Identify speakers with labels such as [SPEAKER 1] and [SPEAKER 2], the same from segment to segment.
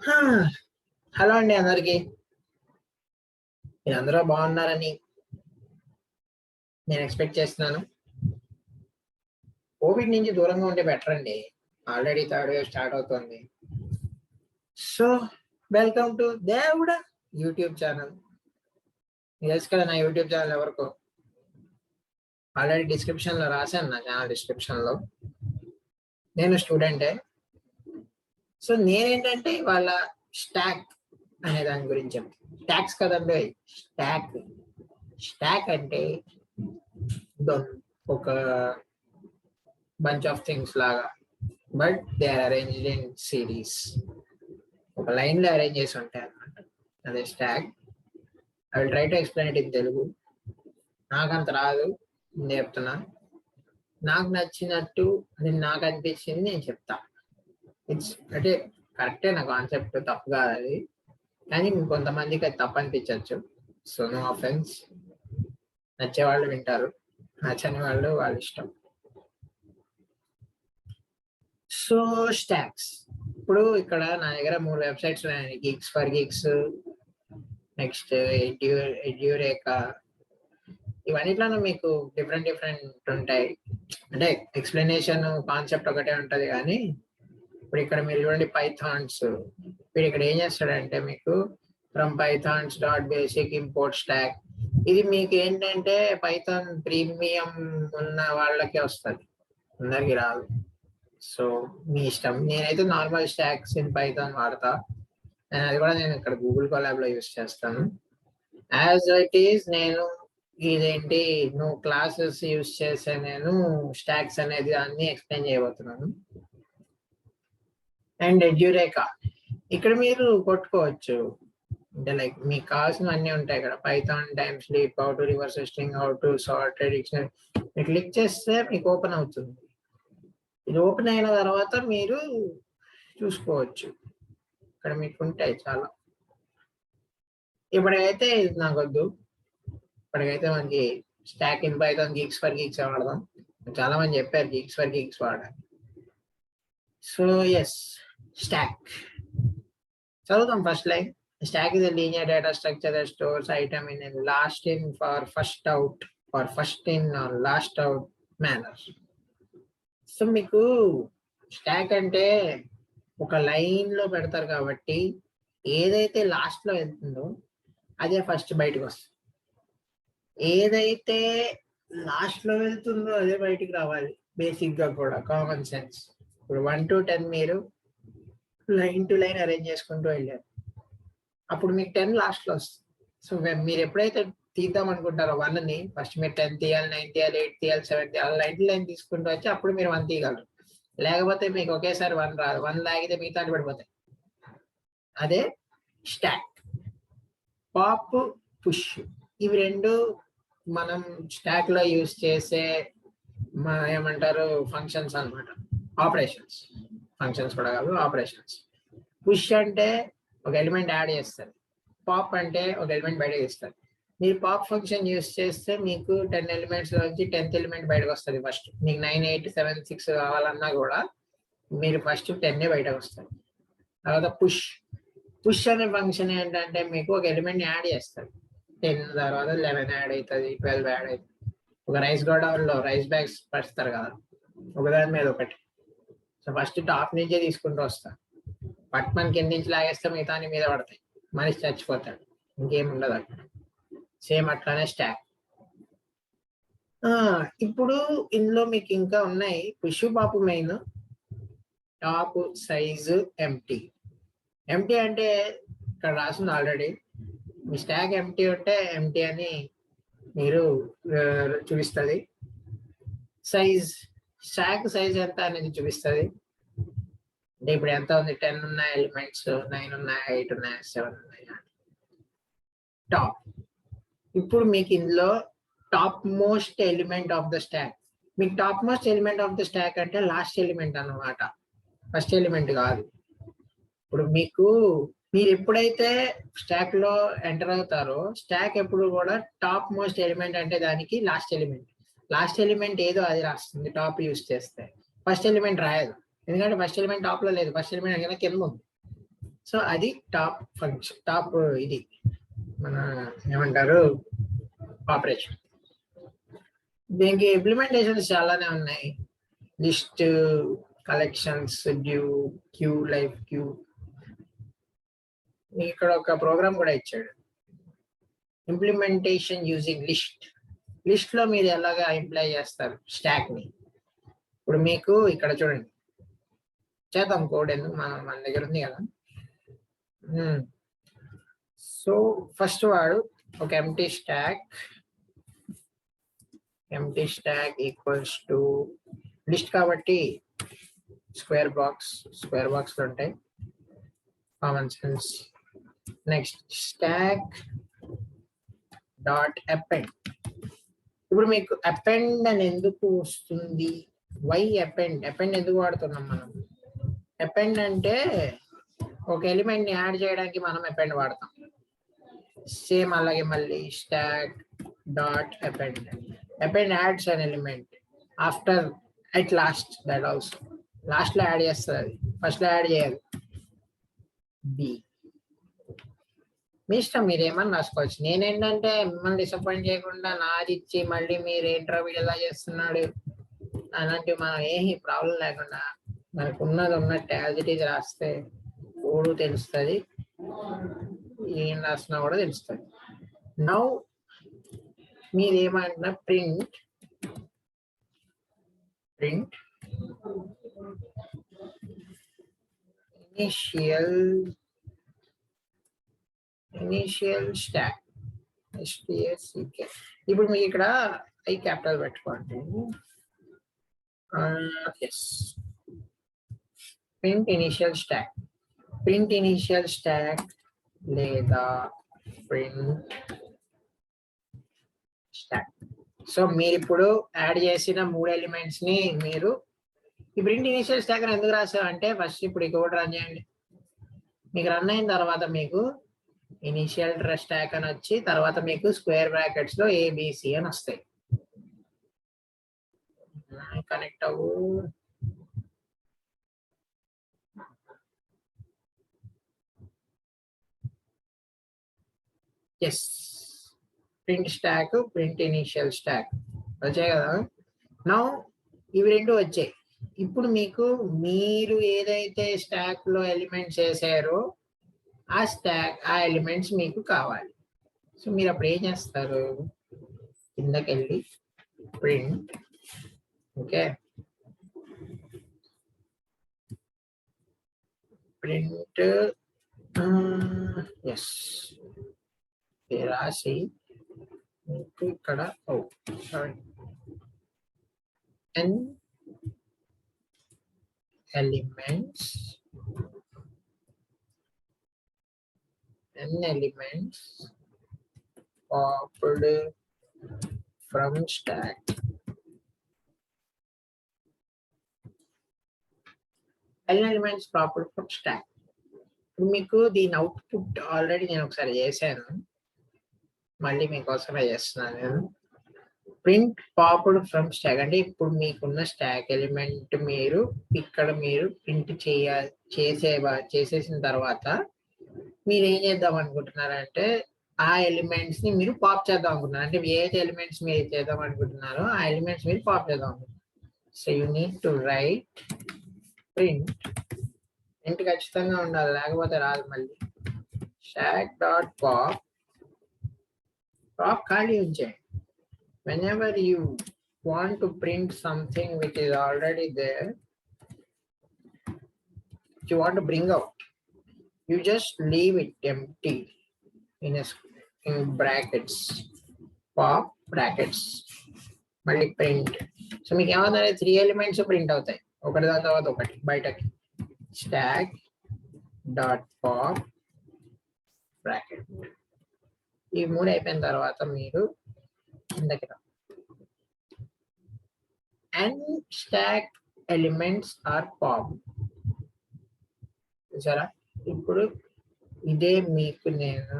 [SPEAKER 1] హా, హలో అండి అందరికి. మీరందరూ బాగున్నారని నేను ఎక్స్పెక్ట్ చేస్తున్నాను. కోవిడ్ నుంచి దూరంగా ఉంటే బెటర్ అండి. ఆల్రెడీ థర్డ్ వేవ్ స్టార్ట్ అవుతుంది. సో వెల్కమ్ టు దేవుడ యూట్యూబ్ ఛానల్. తెలుసు కదా నా యూట్యూబ్ ఛానల్ ఎవరికో. ఆల్రెడీ డిస్క్రిప్షన్ లో రాశాను, నా ఛానల్ డిస్క్రిప్షన్ లో. నేను స్టూడెంటే. సో నేనేంటంటే వాళ్ళ స్టాక్ అనే దాని గురించి చెప్తాను. స్టాక్స్ కదండి, స్టాక్. స్టాక్ అంటే ఒక బంచ్ ఆఫ్ థింగ్స్ లాగా, but they are arranged in series. ఒక లైన్ లో అరేంజ్ చేసి ఉంటాయి అన్నమాట. అదే stack. I will try to explain it in Telugu. నాకంత రాదు, నేను చెప్తున్నా. నాకు నచ్చినట్టు నాకు అనిపించింది నేను చెప్తా. ఇట్స్ అంటే కరెక్టే, నా కాన్సెప్ట్ తప్పు కాదు అది, కానీ కొంతమందికి అది తప్పు అనిపించవచ్చు. So no offence. నచ్చే వాళ్ళు వింటారు, నచ్చని వాళ్ళు వాళ్ళ ఇష్టం. So stacks. ఇప్పుడు ఇక్కడ నా దగ్గర 3 వెబ్సైట్స్ ఉన్నాయి. Geeks for Geeks, next Edureka. ఇవన్నిట్లో మీకు డిఫరెంట్ ఉంటాయి. అంటే ఎక్స్ప్లెనేషన్ కాన్సెప్ట్ ఒకటే ఉంటది, కానీ ఇప్పుడు ఇక్కడ మీరు చూడండి పైథాన్స్. వీడు ఇక్కడ ఏం చేస్తాడంటే మీకు from Pythons dot basic import stock. ఇది మీకు ఏంటంటే పైథాన్ ప్రీమియం ఉన్న వాళ్ళకే వస్తుంది, అందరికి రాదు. సో మీ ఇష్టం. నేనైతే నార్మల్ స్టాక్స్ ఇన్ పైథాన్ వాడతా. అది కూడా నేను ఇక్కడ గూగుల్ కొలాబ్ లో యూస్ చేస్తాను. యాజ్ ఇట్ ఈస్ నేను ఇదేంటి నువ్వు క్లాసెస్ యూస్ చేసే నేను స్టాక్స్ అనేది అన్ని ఎక్స్ప్లెయిన్ చేయబోతున్నాను. అండ్ ఎడ్యూరేకా, ఇక్కడ మీరు కొట్టుకోవచ్చు. అంటే లైక్ మీకు కావాల్సిన అన్ని ఉంటాయి ఇక్కడ. Python time sleep, how to reverse string, how to sort dictionary. మీరు క్లిక్ చేస్తే మీకు ఓపెన్ అవుతుంది. ఇది ఓపెన్ అయిన తర్వాత మీరు చూసుకోవచ్చు, ఇక్కడ మీకు ఉంటాయి చాలా. ఇప్పటికైతే ఇది నాకు వద్దు. ఇప్పటికైతే మనకి stack in Python Geeks for Geeks వాడదాం. చాలా మంది చెప్పారు గిగ్స్ ఫర్ గిగ్స్ వాడాలి. సో ఎస్, స్టాక్ చదువుతాం. First line. Stack is a linear data structure that stores item in a last in for first out or first in or last out manner. So మీకు stock అంటే ఒక line లో పెడతారు కాబట్టి ఏదైతే last లో వెళ్తుందో అదే ఫస్ట్ బయటకు వస్తుంది. ఏదైతే లాస్ట్ లో వెళ్తుందో అదే బయటికి రావాలి. బేసిక్ గా కూడా కామన్ సెన్స్. ఇప్పుడు 1 to 10 మీరు లైన్ టు లైన్ అరేంజ్ చేసుకుంటూ వెళ్ళారు, అప్పుడు మీకు 10 లాస్ట్ లో వస్తుంది. సో మీరు ఎప్పుడైతే తీద్దాం అనుకుంటారో 1 ని, ఫస్ట్ మీరు 10 తీయాలి, 9 తీయాలి, 8 తీయాలి, 7 తీయాలి, లైన్ లైన్ తీసుకుంటూ వచ్చి అప్పుడు మీరు 1 తీయగలరు. లేకపోతే మీకు ఒకేసారి 1 రాదు. 1 లాగితే మిగతా పడిపోతాయి. అదే స్టాక్. పాప్, పుష్, ఇవి రెండు మనం స్టాక్ లో యూస్ చేసే ఏమంటారు ఫంక్షన్స్ అన్నమాట. ఆపరేషన్స్. ఫంక్షన్స్ కూడా కాదు, ఆపరేషన్స్. పుష్ అంటే ఒక ఎలిమెంట్ యాడ్ చేస్తారు, పాప్ అంటే ఒక ఎలిమెంట్ బయటకు ఇస్తారు. మీరు పాప్ ఫంక్షన్ యూస్ చేస్తే మీకు 10 ఎలిమెంట్స్ నుంచి 10th ఎలిమెంట్ బయటకు వస్తుంది. ఫస్ట్ మీకు 9, 8, 7, 6 కావాలన్నా కూడా మీరు ఫస్ట్ 10 బయటకు వస్తారు. తర్వాత పుష్. పుష్ అనే ఫంక్షన్ ఏంటంటే మీకు ఒక ఎలిమెంట్ యాడ్ చేస్తారు. 10 తర్వాత 11 యాడ్ అవుతుంది, 12 యాడ్ అవుతుంది. ఒక రైస్ గోడౌన్లో రైస్ బ్యాగ్స్ పరుస్తారు కదా, ఒకదాని మీద ఒకటి. సో ఫస్ట్ టాప్ నుంచే తీసుకుంటూ వస్తారు. పట్మన్ కింద నుంచి లాగేస్తే మిగతా మీద పడతాయి, మనిషి చచ్చిపోతాడు, ఇంకేం ఉండదు అక్కడ. సేమ్ అట్లానే స్టాక్. ఇప్పుడు ఇందులో మీకు ఇంకా ఉన్నాయి. Push, pop main, top, size, empty. Empty అంటే ఇక్కడ రాసింది ఆల్రెడీ. మీ స్టాక్ ఎంటీ ఉంటే ఎంటీ అని మీరు చూపిస్తుంది. సైజ్, స్టాక్ సైజ్ ఎంత అనేది చూపిస్తుంది. అంటే ఇప్పుడు ఎంత ఉంది, 10 ఉన్నాయి ఎలిమెంట్స్, 9 ఉన్నాయి, 8 ఉన్నాయి, 7 ఉన్నాయి. టాప్. ఇప్పుడు మీకు ఇందులో top most element of the stack. మీకు top most element of the stack అంటే లాస్ట్ ఎలిమెంట్ అన్నమాట, ఫస్ట్ ఎలిమెంట్ కాదు. ఇప్పుడు మీరు ఎప్పుడైతే స్టాక్ లో ఎంటర్ అవుతారో, స్టాక్ ఎప్పుడు కూడా టాప్ మోస్ట్ ఎలిమెంట్ అంటే దానికి లాస్ట్ ఎలిమెంట్. లాస్ట్ ఎలిమెంట్ ఏదో అది రాస్తుంది టాప్ యూస్ చేస్తే. ఫస్ట్ ఎలిమెంట్ రాయదు, ఎందుకంటే ఫస్ట్ ఎలిమెంట్ టాప్ లో లేదు, ఫస్ట్ ఎలిమెంట్ కింద ఉంది. సో అది టాప్ ఫంక్షన్, టాప్ ఇది మన ఏమంటారు ఆపరేషన్. దీనికి ఇంప్లిమెంటేషన్స్ చాలానే ఉన్నాయి. లిస్ట్, కలెక్షన్స్, డ్యూ, క్యూ, లైఫ్ క్యూ. ఇక్కడ ఒక ప్రోగ్రామ్ కూడా ఇచ్చాడు, ఇంప్లిమెంటేషన్ యూజింగ్ లిస్ట్. లిస్ట్ లో మీరు ఎలాగా ఇంప్లై చేస్తారు స్టాక్ ని. ఇప్పుడు మీకు ఇక్కడ చూడండి, చేద్దాం కోడ్ ఎందుకు, మన దగ్గర ఉంది కదా. సో ఫస్ట్ వాడు ఒక empty stock equals to list కాబట్టి స్క్వేర్ బాక్స్ లో ఉంటాయి, common sense. Next stock dot append. ఇప్పుడు మీకు అపెండ్ అని ఎందుకు వస్తుంది, వై అపెండ్ ఎందుకు వాడుతున్నాం మనం? అపెండ్ అంటే ఒక ఎలిమెంట్ ని యాడ్ చేయడానికి మనం అపెండ్ వాడతాం. సేమ్ అలాగే మళ్ళీ stock dot append ads an element after at last, that also last లో యాడ్ చేస్తుంది, అది ఫస్ట్ లో యాడ్ చేయాలి. బి మీ ఇష్టం, మీరు ఏమన్నా రాసుకోవచ్చు. నేనేంటంటే మిమ్మల్ని డిసప్పాయింట్ చేయకుండా నాది ఇచ్చి మళ్ళీ మీరు ఏంట్రా వీడు ఎలా చేస్తున్నాడు అలాంటివి మనం ఏమి ప్రాబ్లం లేకుండా మనకు ఉన్నట్టు యాజ్ ఇట్ ఈజ్ రాస్తే కోడ్ తెలుస్తుంది, ఏం రాసినా కూడా తెలుస్తుంది. నౌ మీరు ఏమంటున్నా ప్రింట్ ఇనిషియల్ స్టాక్ STSCK. ఇప్పుడు మీకు ఇక్కడ ఐ క్యాపిటల్ పెట్టుకోండి. ఎస్, ప్రింట్ ఇనిషియల్ స్టాక్ లేదా ప్రింట్ స్టాక్. సో మీరు ఇప్పుడు యాడ్ చేసిన 3 ఎలిమెంట్స్ ని మీరు ఈ ప్రింట్ ఇనిషియల్ స్టాక్ అని ఎందుకు రాసారంటే, ఫస్ట్ ఇప్పుడు ఈ కోడ్ రన్ చేయండి. మీకు రన్ అయిన తర్వాత మీకు ఇనిషియల్ స్టాక్ అని వచ్చి తర్వాత మీకు స్క్వేర్ బ్రాకెట్స్ లో ABC అని వస్తాయి. కనెక్ట్ అవ్వు. Yes, print stack, print initial stack వచ్చాయి కదా. నౌ ఇవి రెండు వచ్చాయి. ఇప్పుడు మీకు మీరు ఏదైతే స్టాక్ లో ఎలిమెంట్స్ వేసారో ఆ ఎలిమెంట్స్ మీకు కావాలి. సో మీరు అప్పుడు ఏం చేస్తారు, కిందకెళ్ళి ప్రింట్, ఓకే, ప్రింట్ ఎస్ రాసి మీకు ఇక్కడ n elements popped from stack. n elements popped from stack. మీకు దీని అవుట్పుట్ ఆల్రెడీ నేను ఒకసారి చేశాను, మళ్ళీ మీకోసమే చేస్తున్నాను నేను. ప్రింట్ పాప్డ్ ఫ్రమ్ స్టాక్ అంటే ఇప్పుడు మీకున్న స్టాక్ ఎలిమెంట్ మీరు ఇక్కడ మీరు ప్రింట్ చేసేసిన తర్వాత మీరు ఏం చేద్దాం అనుకుంటున్నారంటే ఆ ఎలిమెంట్స్ ని మీరు పాప్ చేద్దాం అనుకుంటున్నారు. అంటే ఏ ఎలిమెంట్స్ మీరు చేద్దాం అనుకుంటున్నారో ఆ ఎలిమెంట్స్ మీరు పాప్ చేద్దాం అనుకుంటున్నారు. So you need to right print ఖచ్చితంగా ఉండాలి, లేకపోతే రాదు. మళ్ళీ స్టాక్ డాట్ పాప్ ఖాళీ ఉంచేయండి. Whenever you want to print something which is already there, you want to bring out, you just leave it empty in brackets, pop brackets, మళ్ళీ print. So మీకు ఏమన్నా 3 elements print అవుతాయి, ఒకటి దాని తర్వాత ఒకటి బయటకి. Stack dot pop bracket. ఈ 3 అయిపోయిన తర్వాత మీరు కిందకి రా. And stack elements are pop. చూసారా, ఇప్పుడు ఇదే మీకు నేను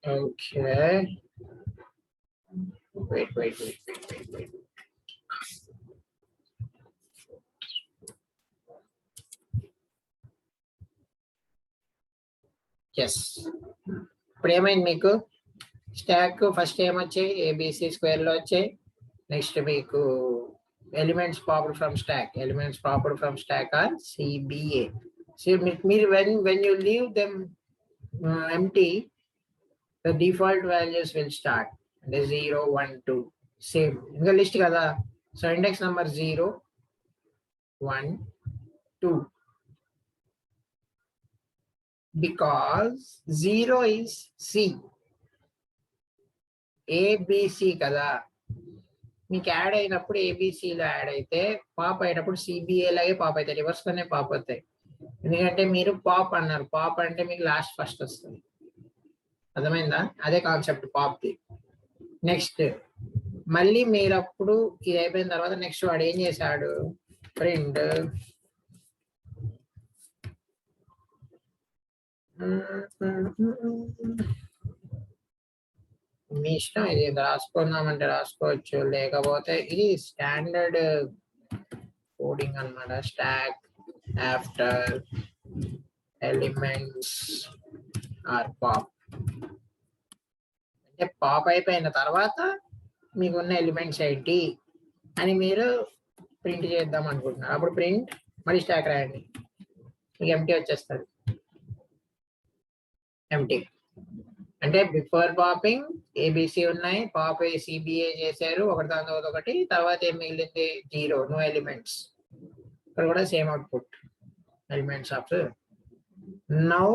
[SPEAKER 1] ఓకే wait. Yes. ఇప్పుడు ఏమైంది మీకు స్టాక్ ఫస్ట్ ఏమొచ్చాయి ఏబిసి స్క్వేర్ లో వచ్చాయి నెక్స్ట్ మీకు elements popped from stack are CBA so మీరు when you leave them empty the default values will start అంటే 0 1 2 సేమ్ ఇంకా లిస్ట్ కదా so index number 0 1 2 because 0 is C ABC కదా మీకు యాడ్ అయినప్పుడు ఏబిసిలో యాడ్ అయితే పాప్ అయినప్పుడు సిబిఏ లాగే పాప్ అవుతాయి రివర్స్ లోనే పాప్ అవుతాయి ఎందుకంటే మీరు పాప్ అన్నారు పాప్ అంటే మీకు లాస్ట్ ఫస్ట్ వస్తుంది అర్థమైందా అదే కాన్సెప్ట్ పాప్ ది నెక్స్ట్ మళ్ళీ మీరు అప్పుడు ఇది అయిపోయిన తర్వాత నెక్స్ట్ వాడు ఏం చేశాడు ప్రింట్ మీ ఇష్టం ఇది రాసుకుందామంటే రాసుకోవచ్చు లేకపోతే ఇది స్టాండర్డ్ కోడింగ్ అన్నమాట stack after elements are pop అంటే పాప్ అయిపోయిన తర్వాత మీకున్న ఎలిమెంట్స్ ఏంటి అని మీరు ప్రింట్ చేద్దాం అనుకుంటున్నారు అప్పుడు ప్రింట్ మళ్ళీ స్టాక్ రాయండి మీకు ఎంటీ వచ్చేస్తుంది ఎంటీ అంటే బిఫోర్ పాపింగ్ ఏబిసి ఉన్నాయి పాప్ సిబిఏ చేశారు ఒకటి దాని తర్వాత ఒకటి తర్వాత ఏం మిగిలింది 0 నో ఎలిమెంట్స్ ఇక్కడ కూడా same output elements of now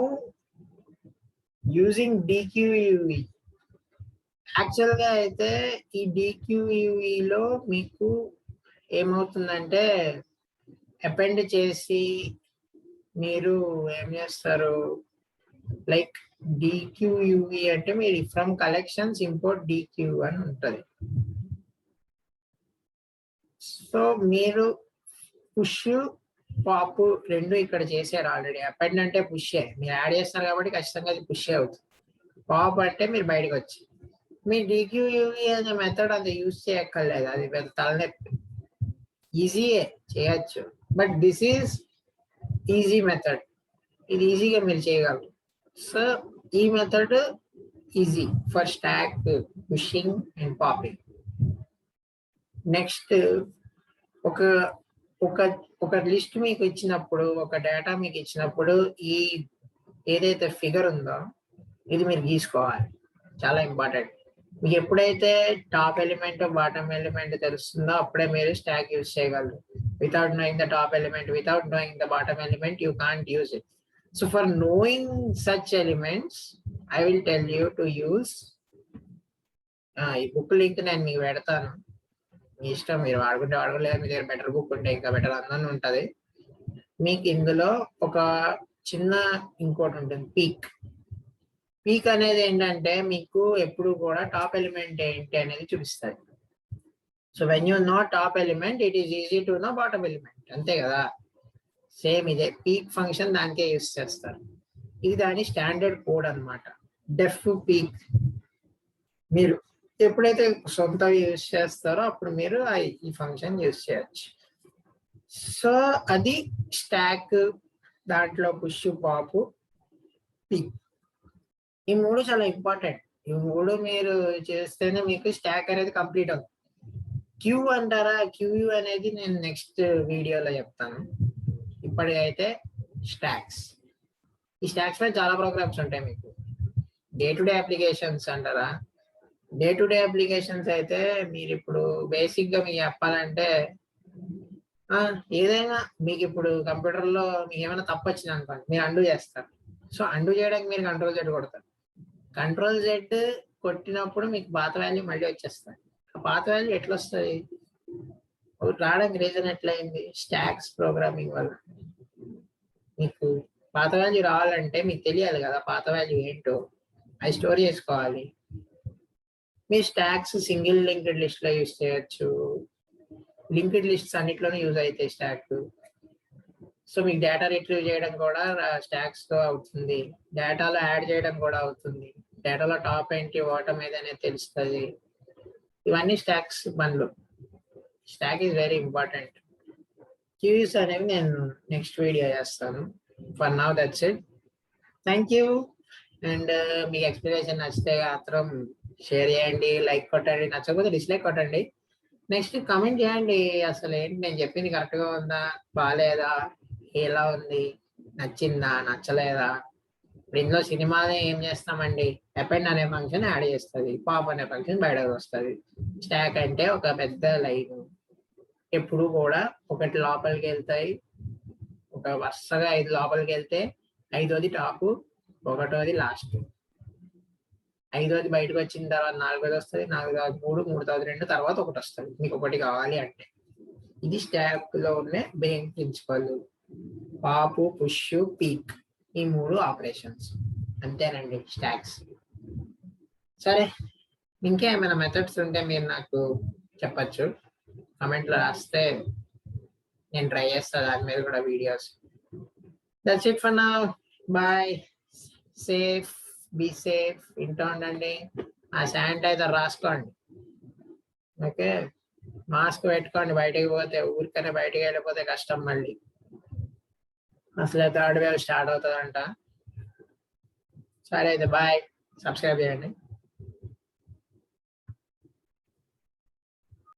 [SPEAKER 1] using డిక్యూయువి యాక్చువల్ గా అయితే ఈ డిక్యూయువిలో మీకు ఏమవుతుందంటే అపెండ్ చేసి మీరు ఏం చేస్తారు లైక్ డిక్యూయువి అంటే మీరు ఫ్రమ్ కలెక్షన్స్ ఇంపోర్ట్ డిక్యూ అని ఉంటుంది సో మీరు పుష్ పాప్ రెండు ఇక్కడ చేశారు ఆల్రెడీ అపెండ్ అంటే పుషే మీరు యాడ్ చేస్తారు కాబట్టి ఖచ్చితంగా అది పుషే అవుతుంది పాప్ అంటే మీరు బయటకు వచ్చి మీ డిక్యూయువి అనే మెథడ్ అంత యూజ్ చేయక్కర్లేదు అది పెద్ద తలనొప్పి ఈజీయే చేయొచ్చు but this is easy method ఇది ఈజీగా మీరు చేయగలరు సో ఈ method easy for stock pushing and popping next ఒక లిస్ట్ మీకు ఇచ్చినప్పుడు ఒక డేటా మీకు ఇచ్చినప్పుడు ఈ ఏదైతే ఫిగర్ ఉందో ఇది మీరు గీసుకోవాలి చాలా ఇంపార్టెంట్ మీకు ఎప్పుడైతే టాప్ ఎలిమెంట్ బాటమ్ ఎలిమెంట్ తెలుస్తుందో అప్పుడే మీరు స్టాక్ యూజ్ చేయగలరు without knowing the top element without knowing the bottom element you can't use it so for knowing such elements I will tell you to use ఈ book link నేను మీకు పెడతాను మీ ఇష్టం మీరు వాడుకోలేదు మీ దగ్గర బెటర్ బుక్ ఉంటే ఇంకా బెటర్ అందరూ ఉంటుంది మీకు ఇందులో ఒక చిన్న ఇంకోటి ఉంటుంది పీక్ అనేది ఏంటంటే మీకు ఎప్పుడు కూడా టాప్ ఎలిమెంట్ ఏంటి అనేది చూపిస్తుంది so when you know top element it is easy to know bottom element అంతే కదా సేమ్ ఇదే పీక్ ఫంక్షన్ దానికే యూజ్ చేస్తారు ఇది దాని స్టాండర్డ్ కోడ్ అన్నమాట డెఫ్ పీక్ మీరు ఎప్పుడైతే సొంత యూజ్ చేస్తారో అప్పుడు మీరు ఈ ఫంక్షన్ యూజ్ చేయొచ్చు సో అది స్టాక్ దాంట్లో పుష్ పాప్ పీక్ ఈ మూడు చాలా ఇంపార్టెంట్ ఈ మూడు మీరు చేస్తేనే మీకు స్టాక్ అనేది కంప్లీట్ అవుతుంది క్యూ అంటారా క్యూ అనేది నేను నెక్స్ట్ వీడియోలో చెప్తాను ఇప్పటికైతే స్టాక్స్ ఈ స్టాక్స్ లో చాలా ప్రోగ్రామ్స్ ఉంటాయి మీకు డే టు డే అప్లికేషన్స్ అంటారా డే టు డే అప్లికేషన్స్ అయితే మీరు ఇప్పుడు బేసిక్ గా మీకు చెప్పాలంటే ఏదైనా మీకు ఇప్పుడు కంప్యూటర్లో మీకు ఏమైనా తప్పు వచ్చింది అనుకోండి మీరు అండూ చేస్తారు సో అండూ చేయడానికి మీరు Ctrl Z కొడతారు Ctrl Z కొట్టినప్పుడు మీకు పాత వాల్యూ మళ్ళీ వచ్చేస్తుంది ఆ పాత వాల్యూ ఎట్లా వస్తుంది రావడానికి రీజన్ ఎట్లయింది స్టాక్స్ ప్రోగ్రామింగ్ వల్ల మీకు పాత వాల్యూ రావాలంటే మీకు తెలియాలి కదా పాత వాల్యూ ఏంటో అది స్టోర్ చేసుకోవాలి మీ స్టాక్స్ సింగిల్ లింక్డ్ లిస్ట్ లో యూజ్ చేయొచ్చు లింక్డ్ లిస్ట్స్ అన్నిట్లోనే యూజ్ అవుతాయి స్టాక్ సో మీకు డేటా రిట్రీవ్ చేయడం కూడా స్టాక్స్ తో అవుతుంది డేటాలో యాడ్ చేయడం కూడా అవుతుంది డేటాలో టాప్ ఏంటి బాటమ్ ఏదనేది తెలుస్తుంది ఇవన్నీ స్టాక్స్ బండ్లు. Stack is very important. Queues అనేవి నేను నెక్స్ట్ వీడియో చేస్తాను. For now that's it. Thank you. And మీకు ఎక్స్ప్లెనేషన్ నచ్చితే మాత్రం షేర్ చేయండి, లైక్ కొట్టండి, నచ్చకపోతే డిస్లైక్ కొట్టండి. నెక్స్ట్ కమెంట్ చేయండి, అసలు ఏంటి నేను చెప్పింది కరెక్ట్గా ఉందా, బాగాలేదా, ఎలా ఉంది, నచ్చిందా, నచ్చలేదా. ఇప్పుడు ఇందులో సినిమాలో ఏం చేస్తామండి, అపెండ్ అనే ఫంక్షన్ యాడ్ చేస్తుంది, పాప్ అనే ఫంక్షన్ బయటకు వస్తుంది. స్టాక్ అంటే ఒక పెద్ద లైన్, ఎప్పుడు కూడా ఒకటి లోపలికి వెళ్తాయి, ఒక వరుసగా 5 లోపలికి వెళ్తే 5వది టాప్, 1వది లాస్ట్, 5వది బయటకు వచ్చిన తర్వాత 4వది వస్తుంది, 4వది 3, 3వది 2, తర్వాత 1 వస్తుంది మీకు 1 కావాలి అంటే. ఇది స్టాక్ లో ఉన్న మెయిన్ ప్రిన్సిపల్. పాపు, పుష్, పీక్, ఈ 3 ఆపరేషన్స్ అంతేనండి స్టాక్స్. సరే, ఇంకేమైనా మెథడ్స్ ఉంటే మీరు నాకు చెప్పచ్చు, కమెంట్లో రాస్తే నేను ట్రై చేస్తాను దాని మీద కూడా videos. That's it for now. Bye. Safe, be safe, ఇంట్లో ఉండండి. ఆ శానిటైజర్ రాసుకోండి, ఓకే. మాస్క్ పెట్టుకోండి, బయటికి పోతే ఊరికనే బయటికి వెళ్ళిపోతే కష్టం మళ్ళీ. అసలే 3rd వేవ్ స్టార్ట్ అవుతుందంట. సరే అయితే బాయ్, సబ్స్క్రైబ్ చేయండి.